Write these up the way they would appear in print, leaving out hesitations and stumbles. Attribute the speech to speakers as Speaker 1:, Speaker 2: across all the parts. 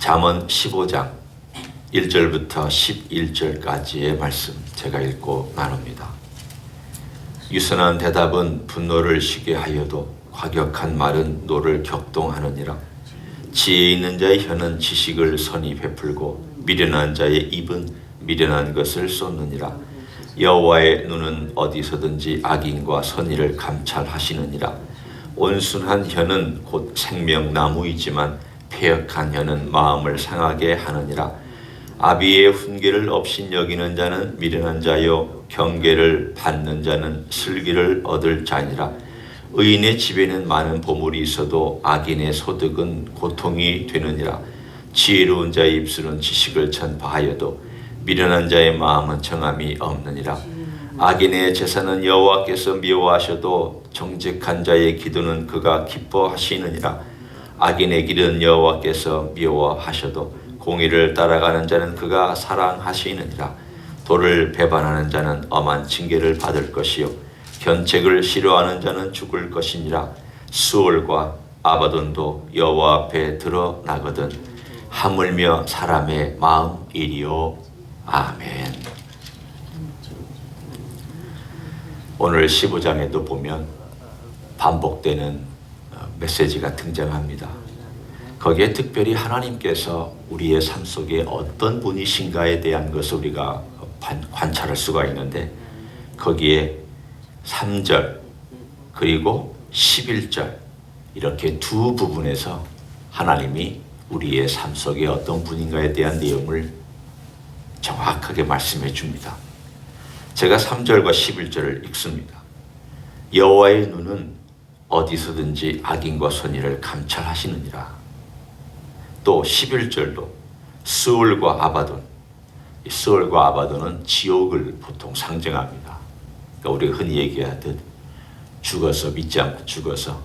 Speaker 1: 잠언 15장 1절부터 11절까지의 말씀 제가 읽고 나눕니다. 유선한 대답은 분노를 쉬게 하여도 과격한 말은 노를 격동하느니라. 지혜 있는 자의 혀는 지식을 선히 베풀고 미련한 자의 입은 미련한 것을 쏟느니라. 여호와의 눈은 어디서든지 악인과 선의를 감찰하시느니라. 온순한 혀는 곧 생명나무이지만 패역한 혀는 마음을 상하게 하느니라. 아비의 훈계를 업신여기는 자는 미련한 자요 경계를 받는 자는 슬기를 얻을 자니라. 의인의 집에는 많은 보물이 있어도 악인의 소득은 고통이 되느니라. 지혜로운 자의 입술은 지식을 전파하여도 미련한 자의 마음은 정함이 없느니라. 악인의 제사는 여호와께서 미워하셔도 정직한 자의 기도는 그가 기뻐하시느니라. 악인의 길은 여호와께서 미워하셔도 공의를 따라가는 자는 그가 사랑하시느니라. 도를 배반하는 자는 엄한 징계를 받을 것이요 견책을 싫어하는 자는 죽을 것이니라. 수월과 아바돈도 여호와 앞에 드러나거든 하물며 사람의 마음이리요. 아멘. 오늘 15장에도 보면 반복되는 메시지가 등장합니다. 거기에 특별히 하나님께서 우리의 삶 속에 어떤 분이신가에 대한 것을 우리가 관찰할 수가 있는데, 거기에 3절 그리고 11절 이렇게 두 부분에서 하나님이 우리의 삶 속에 어떤 분인가에 대한 내용을 정확하게 말씀해 줍니다. 제가 3절과 11절을 읽습니다. 여호와의 눈은 어디서든지 악인과 선의를 감찰하시느니라. 또 11절도 스올과 아바돈, 스올과 아바돈은 지옥을 보통 상징합니다. 그러니까 우리가 흔히 얘기하듯 죽어서, 믿지 않고 죽어서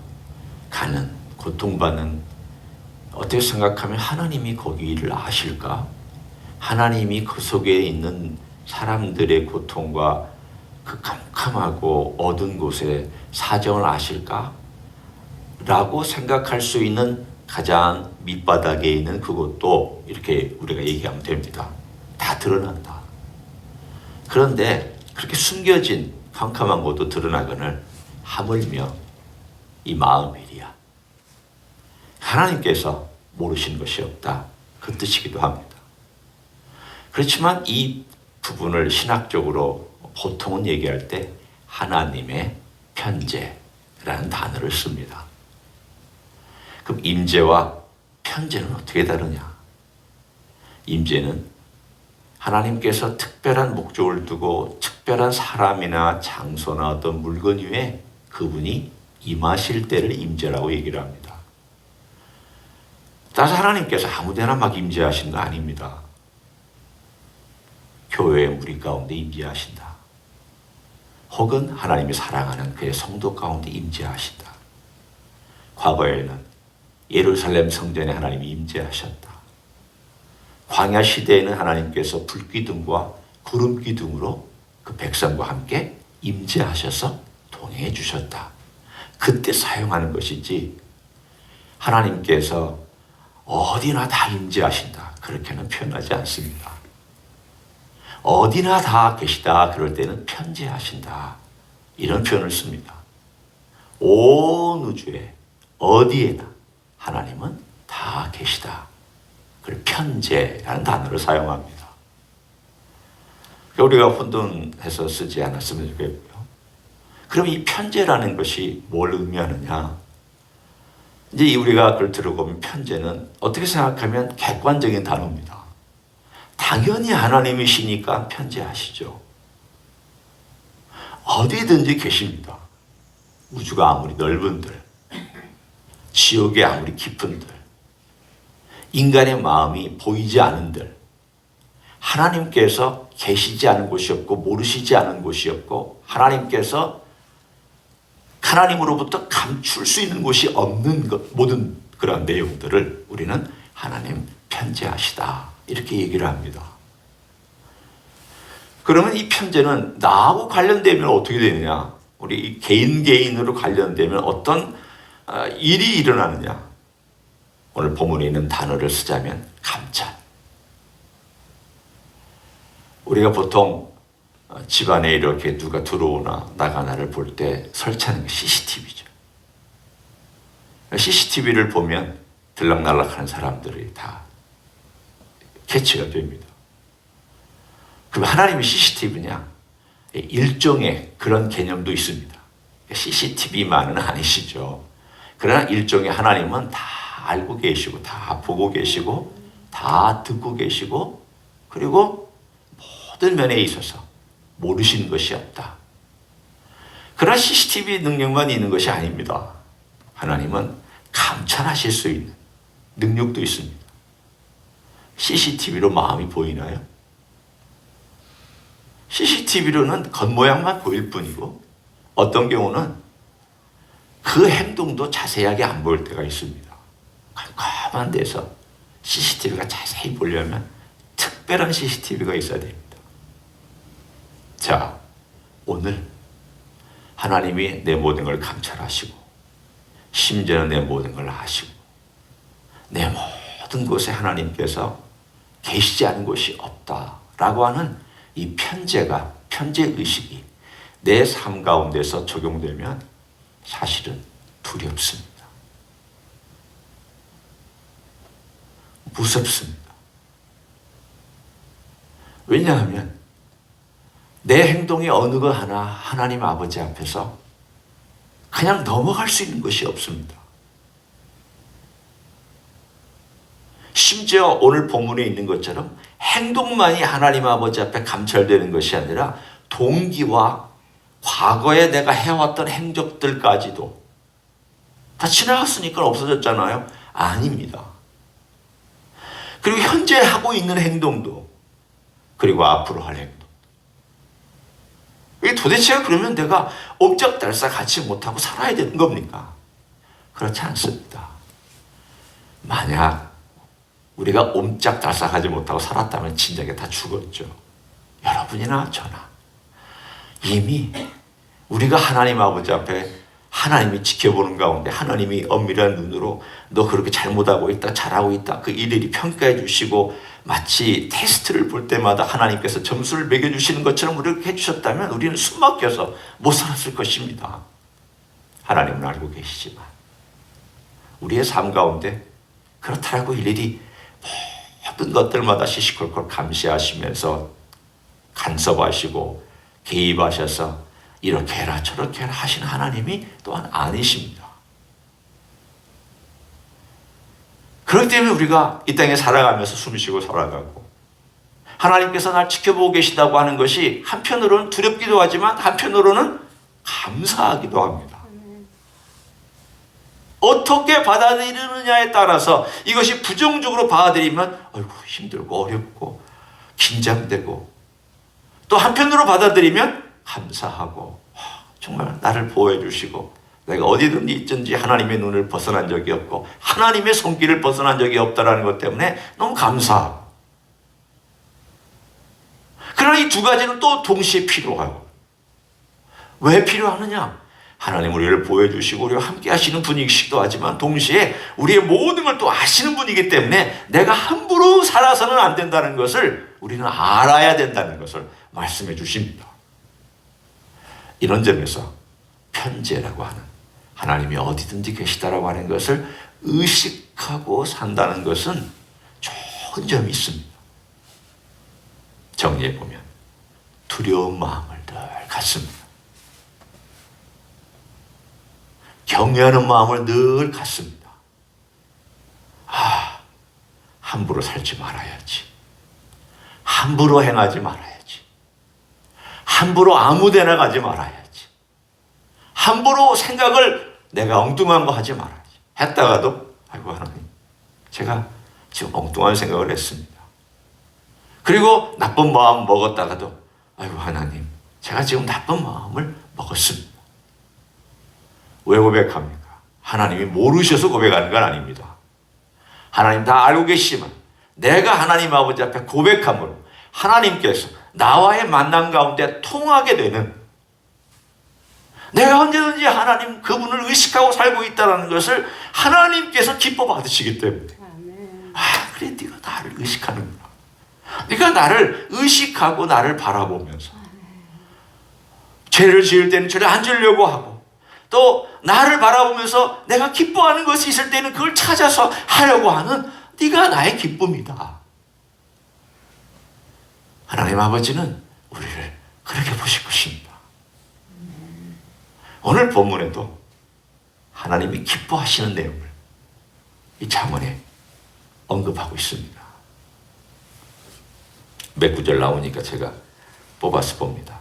Speaker 1: 가는, 고통받는, 어떻게 생각하면 하나님이 거기를 아실까? 하나님이 그 속에 있는 사람들의 고통과 그 캄캄하고 어두운 곳의 사정을 아실까? 라고 생각할 수 있는 가장 밑바닥에 있는 그것도 이렇게 우리가 얘기하면 됩니다. 다 드러난다. 그런데 그렇게 숨겨진 캄캄한 곳도 드러나거늘 하물며 이 마음이리야. 하나님께서 모르시는 것이 없다. 그 뜻이기도 합니다. 그렇지만 이 부분을 신학적으로 보통은 얘기할 때 하나님의 편재라는 단어를 씁니다. 그럼 임재와 편재는 어떻게 다르냐? 임재는 하나님께서 특별한 목적을 두고 특별한 사람이나 장소나 어떤 물건 위에 그분이 임하실 때를 임재라고 얘기를 합니다. 따라서 하나님께서 아무데나 막 임재하신 거 아닙니다. 교회의 무리 가운데 임재하신다. 혹은 하나님이 사랑하는 그의 성도 가운데 임재하신다. 과거에는 예루살렘 성전에 하나님이 임재하셨다. 광야 시대에는 하나님께서 불기둥과 구름기둥으로 그 백성과 함께 임재하셔서 동행해 주셨다. 그때 사용하는 것이지 하나님께서 어디나 다 임재하신다 그렇게는 표현하지 않습니다. 어디나 다 계시다 그럴 때는 편재하신다 이런 표현을 씁니다. 온 우주에 어디에나 하나님은 다 계시다. 그걸 편재라는 단어를 사용합니다. 우리가 혼돈해서 쓰지 않았으면 좋겠고요. 그럼 이 편재라는 것이 뭘 의미하느냐? 이제 우리가 그걸 들어보면 편재는 어떻게 생각하면 객관적인 단어입니다. 당연히 하나님이시니까 편재하시죠. 어디든지 계십니다. 우주가 아무리 넓은들, 지옥이 아무리 깊은들, 인간의 마음이 보이지 않은들, 하나님께서 계시지 않은 곳이 없고 모르시지 않은 곳이 없고 하나님께서 하나님으로부터 감출 수 있는 곳이 없는 것, 모든 그런 내용들을 우리는 하나님 편재하시다 이렇게 얘기를 합니다. 그러면 이 편재는 나하고 관련되면 어떻게 되느냐? 우리 개인으로 관련되면 어떤 일이 일어나느냐? 오늘 본문에 있는 단어를 쓰자면 감찰. 우리가 보통 집안에 이렇게 누가 들어오나 나가나를 볼 때 설치하는 게 CCTV죠. CCTV를 보면 들락날락하는 사람들이 다 캐치가 됩니다. 그럼 하나님이 CCTV냐? 일종의 그런 개념도 있습니다. CCTV만은 아니시죠. 그러나 일종의 하나님은 다 알고 계시고 다 보고 계시고 다 듣고 계시고 그리고 모든 면에 있어서 모르시는 것이 없다. 그러나 CCTV 능력만 있는 것이 아닙니다. 하나님은 감찰하실 수 있는 능력도 있습니다. CCTV로 마음이 보이나요? CCTV로는 겉모양만 보일 뿐이고 어떤 경우는 그 행동도 자세하게 안 보일 때가 있습니다. 깜깜한 데서 CCTV가 자세히 보려면 특별한 CCTV가 있어야 됩니다. 자, 오늘 하나님이 내 모든 걸 감찰하시고 심지어는 내 모든 걸 아시고 내 모든 곳에 하나님께서 계시지 않은 곳이 없다라고 하는 이 편재의식이 내 삶 가운데서 적용되면 사실은 두렵습니다. 무섭습니다. 왜냐하면 내 행동이 어느 거 하나 하나님 아버지 앞에서 그냥 넘어갈 수 있는 것이 없습니다. 심지어 오늘 본문에 있는 것처럼 행동만이 하나님 아버지 앞에 감찰되는 것이 아니라 동기와 과거에 내가 해왔던 행적들까지도 다 지나갔으니까 없어졌잖아요. 아닙니다. 그리고 현재 하고 있는 행동도 그리고 앞으로 할 행동. 이게 도대체 그러면 내가 옴짝달싹 같이 못하고 살아야 되는 겁니까? 그렇지 않습니다. 만약 우리가 옴짝달싹하지 못하고 살았다면 진작에 다 죽었죠. 여러분이나 저나 이미 우리가 하나님 아버지 앞에 하나님이 지켜보는 가운데 하나님이 엄밀한 눈으로 너 그렇게 잘못하고 있다 잘하고 있다 그 일일이 평가해 주시고 마치 테스트를 볼 때마다 하나님께서 점수를 매겨주시는 것처럼 우리를 해주셨다면 우리는 숨 막혀서 못 살았을 것입니다. 하나님은 알고 계시지만 우리의 삶 가운데 그렇다라고 일일이 모든 것들마다 시시콜콜 감시하시면서 간섭하시고 개입하셔서 이렇게 해라 저렇게 해라 하시는 하나님이 또한 아니십니다. 그렇기 때문에 우리가 이 땅에 살아가면서 숨쉬고 살아가고 하나님께서 날 지켜보고 계시다고 하는 것이 한편으로는 두렵기도 하지만 한편으로는 감사하기도 합니다. 어떻게 받아들이느냐에 따라서 이것이 부정적으로 받아들이면 아이고 힘들고 어렵고 긴장되고 또 한편으로 받아들이면 감사하고 정말 나를 보호해 주시고 내가 어디든지 있든지 하나님의 눈을 벗어난 적이 없고 하나님의 손길을 벗어난 적이 없다는 것 때문에 너무 감사하고 그러나 이 두 가지는 또 동시에 필요하고 왜 필요하느냐? 하나님 우리를 보여주시고 우리와 함께 하시는 분이시기도 하지만 동시에 우리의 모든 걸 또 아시는 분이기 때문에 내가 함부로 살아서는 안 된다는 것을 우리는 알아야 된다는 것을 말씀해 주십니다. 이런 점에서 편재라고 하는 하나님이 어디든지 계시다라고 하는 것을 의식하고 산다는 것은 좋은 점이 있습니다. 정리해보면 두려운 마음을 늘 갖습니다. 경외하는 마음을 늘 갖습니다. 함부로 살지 말아야지. 함부로 행하지 말아야지. 함부로 아무데나 가지 말아야지. 함부로 생각을 내가 엉뚱한 거 하지 말아야지. 했다가도 아이고 하나님 제가 지금 엉뚱한 생각을 했습니다. 그리고 나쁜 마음 먹었다가도 아이고 하나님 제가 지금 나쁜 마음을 먹었습니다. 왜 고백합니까? 하나님이 모르셔서 고백하는 건 아닙니다. 하나님 다 알고 계시지만 내가 하나님 아버지 앞에 고백함으로 하나님께서 나와의 만남 가운데 통하게 되는 내가 언제든지 하나님 그분을 의식하고 살고 있다는 것을 하나님께서 기뻐 받으시기 때문에 그래 네가 나를 의식하는구나. 네가 나를 의식하고 나를 바라보면서 죄를 지을 때는 죄를 안 지으려고 하고 또 나를 바라보면서 내가 기뻐하는 것이 있을 때는 그걸 찾아서 하려고 하는 네가 나의 기쁨이다. 하나님 아버지는 우리를 그렇게 보실 것입니다. 오늘 본문에도 하나님이 기뻐하시는 내용을 이 잠언에 언급하고 있습니다. 몇 구절 나오니까 제가 뽑아서 봅니다.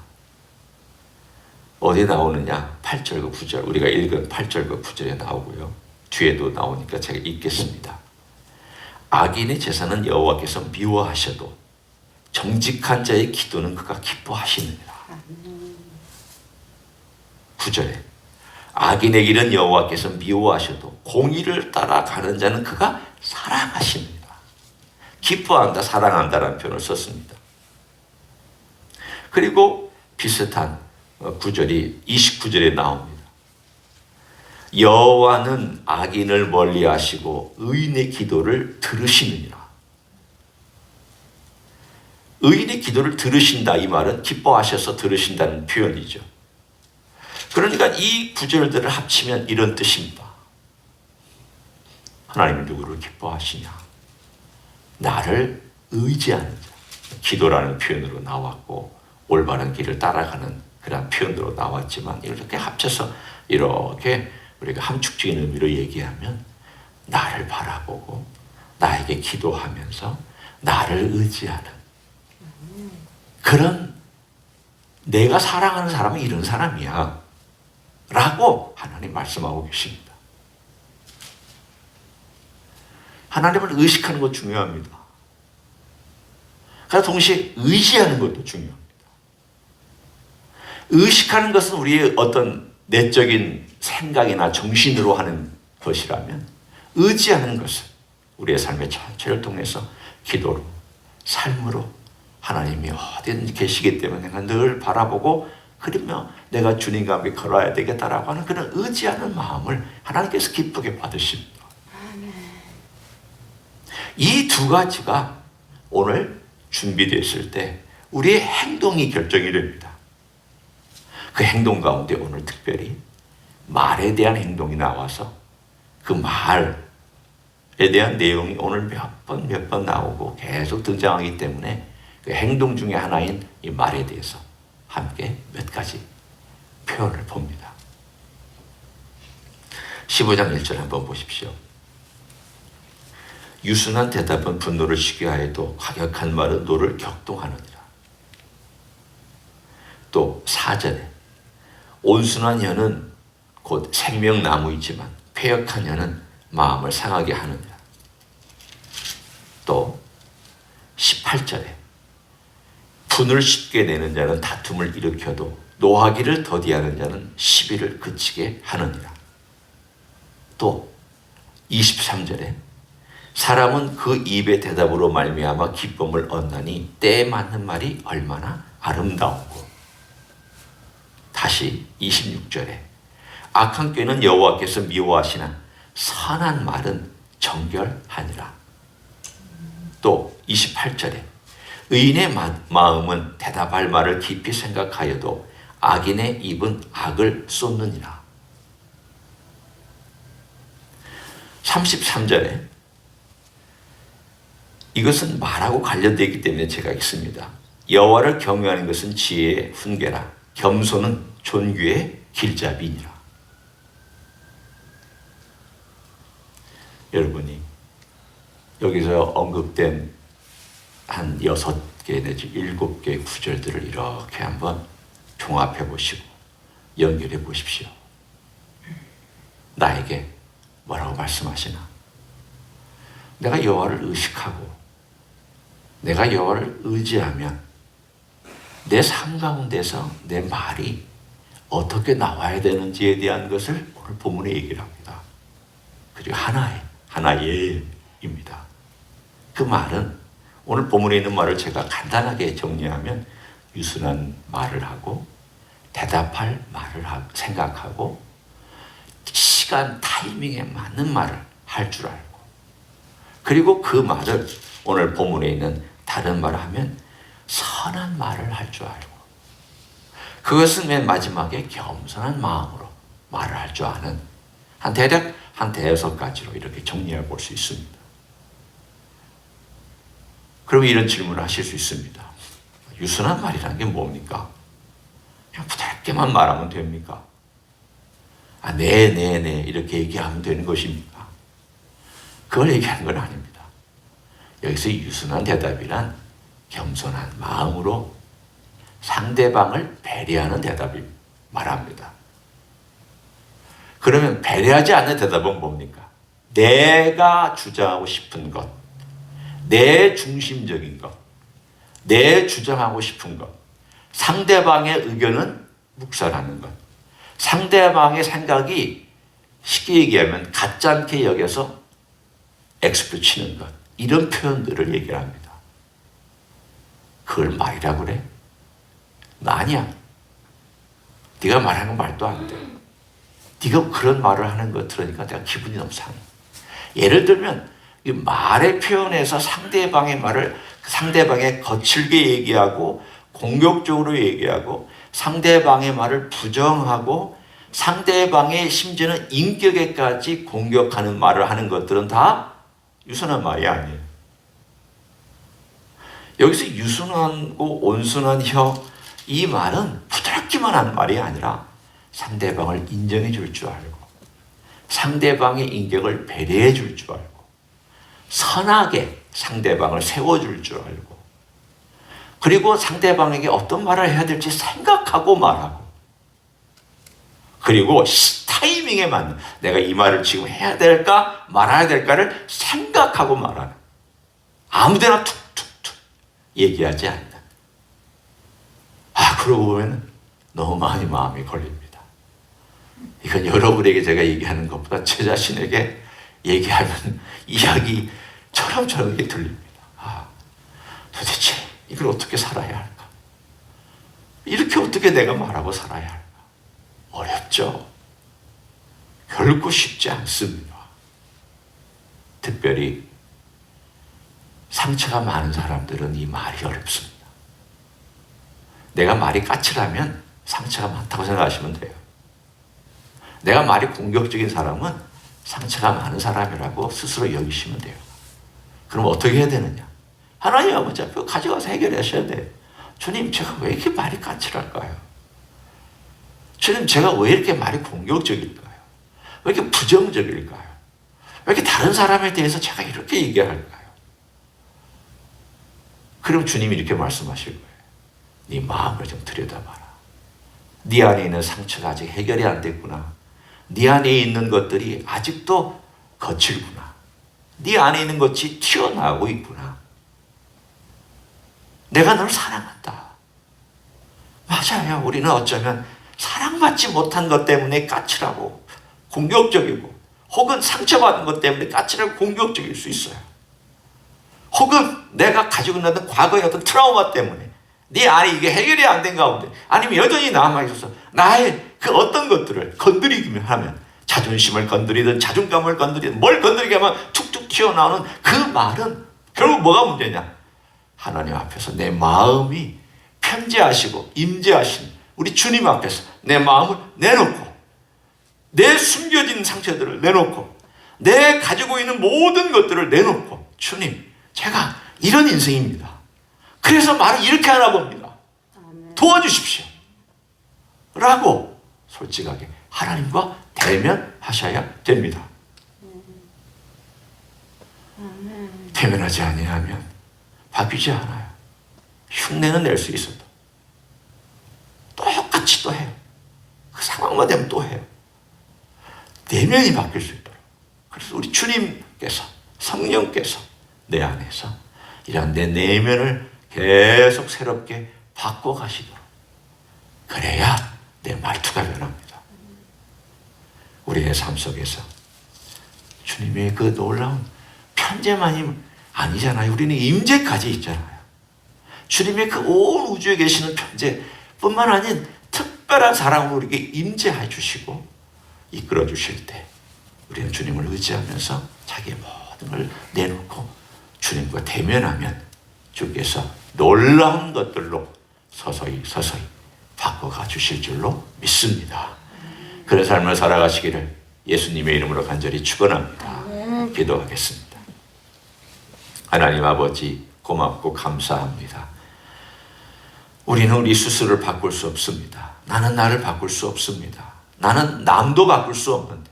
Speaker 1: 어디 나오느냐? 8절과 9절. 우리가 읽은 8절과 9절에 나오고요. 뒤에도 나오니까 제가 읽겠습니다. 악인의 제사는 여호와께서 미워하셔도 정직한 자의 기도는 그가 기뻐하시느니라. 9절에 악인의 길은 여호와께서 미워하셔도 공의를 따라가는 자는 그가 사랑하시느니라. 기뻐한다, 사랑한다라는 표현을 썼습니다. 그리고 비슷한 구절이 29절에 나옵니다. 여호와는 악인을 멀리하시고 의인의 기도를 들으시느니라. 의인의 기도를 들으신다, 이 말은 기뻐하셔서 들으신다는 표현이죠. 그러니까 이 구절들을 합치면 이런 뜻입니다. 하나님이 누구를 기뻐하시냐? 나를 의지하는 자. 기도라는 표현으로 나왔고 올바른 길을 따라가는 그런 표현으로 나왔지만 이렇게 합쳐서 이렇게 우리가 함축적인 의미로 얘기하면 나를 바라보고 나에게 기도하면서 나를 의지하는 그런 내가 사랑하는 사람은 이런 사람이야 라고 하나님 말씀하고 계십니다. 하나님을 의식하는 것 중요합니다. 그러나 동시에 의지하는 것도 중요합니다. 의식하는 것은 우리의 어떤 내적인 생각이나 정신으로 하는 것이라면 의지하는 것은 우리의 삶의 전체를 통해서 기도로, 삶으로 하나님이 어디든지 계시기 때문에 내가 늘 바라보고 그러며 내가 주님과 함께 걸어야 되겠다라고 하는 그런 의지하는 마음을 하나님께서 기쁘게 받으십니다. 이 두 가지가 오늘 준비됐을 때 우리의 행동이 결정이 됩니다. 그 행동 가운데 오늘 특별히 말에 대한 행동이 나와서 그 말에 대한 내용이 오늘 몇 번 나오고 계속 등장하기 때문에 그 행동 중에 하나인 이 말에 대해서 함께 몇 가지 표현을 봅니다. 15장 1절 한번 보십시오. 유순한 대답은 분노를 쉬게 하여도 과격한 말은 노를 격동하느니라. 또 4절에 온순한 혀는 곧 생명나무이지만 패역한 혀는 마음을 상하게 하느니라. 또 18절에 분을 쉽게 내는 자는 다툼을 일으켜도 노하기를 더디하는 자는 시비를 그치게 하느니라. 또 23절에 사람은 그 입의 대답으로 말미암아 기쁨을 얻나니 때에 맞는 말이 얼마나 아름다우고. 다시 26절에 악한 꾀는 여호와께서 미워하시나 선한 말은 정결하니라. 또 28절에 의인의 마음은 대답할 말을 깊이 생각하여도 악인의 입은 악을 쏟느니라. 33절에 이것은 말하고 관련되기 때문에 제가 읽습니다. 여호와를 경외하는 것은 지혜의 훈계라. 겸손은 존귀의 길잡이니라. 여러분이 여기서 언급된 한 6개 내지 7개의 구절들을 이렇게 한번 종합해 보시고 연결해 보십시오. 나에게 뭐라고 말씀하시나? 내가 여호와를 의식하고 내가 여호와를 의지하면 내 삶 가운데서 내 말이 어떻게 나와야 되는지에 대한 것을 오늘 본문에 얘기를 합니다. 그리고 하나예입니다. 그 말은 오늘 본문에 있는 말을 제가 간단하게 정리하면 유순한 말을 하고 대답할 말을 생각하고 시간 타이밍에 맞는 말을 할 줄 알고, 그리고 그 말을 오늘 본문에 있는 다른 말을 하면 선한 말을 할 줄 알고, 그것은 맨 마지막에 겸손한 마음으로 말을 할 줄 아는 대략 한 5가지로 이렇게 정리해 볼 수 있습니다. 그러면 이런 질문을 하실 수 있습니다. 유순한 말이라는 게 뭡니까? 그냥 부드럽게만 말하면 됩니까? 네 이렇게 얘기하면 되는 것입니까? 그걸 얘기하는 건 아닙니다. 여기서 유순한 대답이란 겸손한 마음으로 상대방을 배려하는 대답을 말합니다. 그러면 배려하지 않는 대답은 뭡니까? 내가 주장하고 싶은 것, 내 중심적인 것, 내 주장하고 싶은 것, 상대방의 의견은 묵살하는 것, 상대방의 생각이 쉽게 얘기하면 가짜않게 여겨서 X표 치는 것, 이런 표현들을 얘기를 합니다. 그걸 말이라고 그래? 나 아니야. 네가 말하는 건 말도 안 돼. 네가 그런 말을 하는 거 들으니까 내가 기분이 너무 상해. 예를 들면 이 말의 표현에서 상대방의 말을 상대방에 거칠게 얘기하고 공격적으로 얘기하고 상대방의 말을 부정하고 상대방의 심지어는 인격에까지 공격하는 말을 하는 것들은 다 유순한 말이 아니에요. 여기서 유순하고 온순한 혀, 이 말은 부드럽기만 한 말이 아니라 상대방을 인정해 줄 줄 알고 상대방의 인격을 배려해 줄 줄 알고 선하게 상대방을 세워줄 줄 알고 그리고 상대방에게 어떤 말을 해야 될지 생각하고 말하고 그리고 타이밍에 맞는 내가 이 말을 지금 해야 될까 말아야 될까를 생각하고 말하는 아무데나 툭툭툭 얘기하지 않는 그러고 보면 너무 많이 마음이 걸립니다. 이건 여러분에게 제가 얘기하는 것보다 제 자신에게 얘기하면 이야기처럼 저에게 들립니다. 도대체 이걸 어떻게 살아야 할까? 이렇게 어떻게 내가 말하고 살아야 할까? 어렵죠. 결코 쉽지 않습니다. 특별히 상처가 많은 사람들은 이 말이 어렵습니다. 내가 말이 까칠하면 상처가 많다고 생각하시면 돼요. 내가 말이 공격적인 사람은 상처가 많은 사람이라고 스스로 여기시면 돼요. 그럼 어떻게 해야 되느냐? 하나님 아버지 앞에 가져가서 해결하셔야 돼요. 주님, 제가 왜 이렇게 말이 까칠할까요? 주님, 제가 왜 이렇게 말이 공격적일까요? 왜 이렇게 부정적일까요? 왜 이렇게 다른 사람에 대해서 제가 이렇게 얘기할까요? 그럼 주님이 이렇게 말씀하실 거예요. 네 마음을 좀 들여다봐라. 네 안에 있는 상처가 아직 해결이 안 됐구나. 네 안에 있는 것들이 아직도 거칠구나. 네 안에 있는 것이 튀어나오고 있구나. 내가 널 사랑한다. 맞아요. 우리는 어쩌면 사랑받지 못한 것 때문에 까칠하고 공격적이고 혹은 상처받은 것 때문에 까칠하고 공격적일 수 있어요. 혹은 내가 가지고 있는 과거의 어떤 트라우마 때문에 네 안에 이게 해결이 안 된 가운데 아니면 여전히 남아있어서 나의 그 어떤 것들을 건드리기만 하면 자존심을 건드리든 자존감을 건드리든 뭘 건드리게 하면 툭툭 튀어나오는 그 말은 결국 뭐가 문제냐? 하나님 앞에서 내 마음이 편재하시고 임재하신 우리 주님 앞에서 내 마음을 내놓고 내 숨겨진 상처들을 내놓고 내 가지고 있는 모든 것들을 내놓고 주님, 제가 이런 인생입니다. 그래서 말을 이렇게 하나 봅니다. 도와주십시오. 라고 솔직하게 하나님과 대면하셔야 됩니다. 대면하지 아니하면 바뀌지 않아요. 흉내는 낼 수 있어도 똑같이 또 해요. 그 상황만 되면 또 해요. 내면이 바뀔 수 있도록. 그래서 우리 주님께서 성령께서 내 안에서 이런 내 내면을 계속 새롭게 바꿔가시도록 그래야 내 말투가 변합니다. 우리의 삶 속에서 주님의 그 놀라운 편재만이 아니잖아요. 우리는 임재까지 있잖아요. 주님의 그 온 우주에 계시는 편재뿐만 아닌 특별한 사랑으로 우리에게 임재해 주시고 이끌어 주실 때 우리는 주님을 의지하면서 자기의 모든 걸 내놓고 주님과 대면하면 주께서 놀라운 것들로 서서히 바꿔가 주실 줄로 믿습니다. 그런 삶을 살아가시기를 예수님의 이름으로 간절히 축원합니다. 기도하겠습니다. 하나님 아버지, 고맙고 감사합니다. 우리는 우리 스스로를 바꿀 수 없습니다. 나는 나를 바꿀 수 없습니다. 나는 남도 바꿀 수 없는데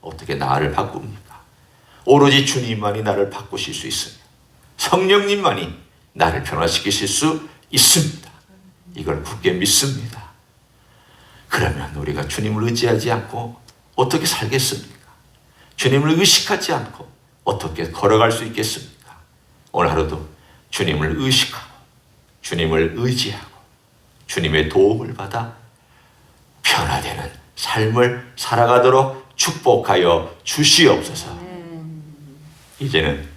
Speaker 1: 어떻게 나를 바꿉니까? 오로지 주님만이 나를 바꾸실 수 있습니다. 성령님만이 나를 변화시키실 수 있습니다. 이걸 굳게 믿습니다. 그러면 우리가 주님을 의지하지 않고 어떻게 살겠습니까? 주님을 의식하지 않고 어떻게 걸어갈 수 있겠습니까? 오늘 하루도 주님을 의식하고 주님을 의지하고 주님의 도움을 받아 변화되는 삶을 살아가도록 축복하여 주시옵소서. 이제는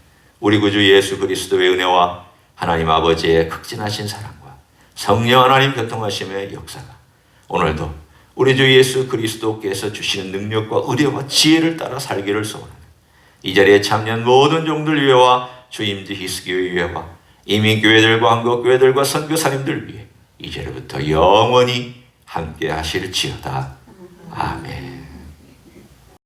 Speaker 1: 우리 구주 예수 그리스도의 은혜와 하나님 아버지의 극진하신 사랑과 성령 하나님 교통하심의 역사가 오늘도 우리 주 예수 그리스도께서 주시는 능력과 의뢰와 지혜를 따라 살기를 소원합니다. 이 자리에 참여한 모든 종들 위해와 주임지 히스기의 위해와 이민교회들과 한국교회들과 선교사님들 위해 이제부터 영원히 함께 하실지어다. 아멘.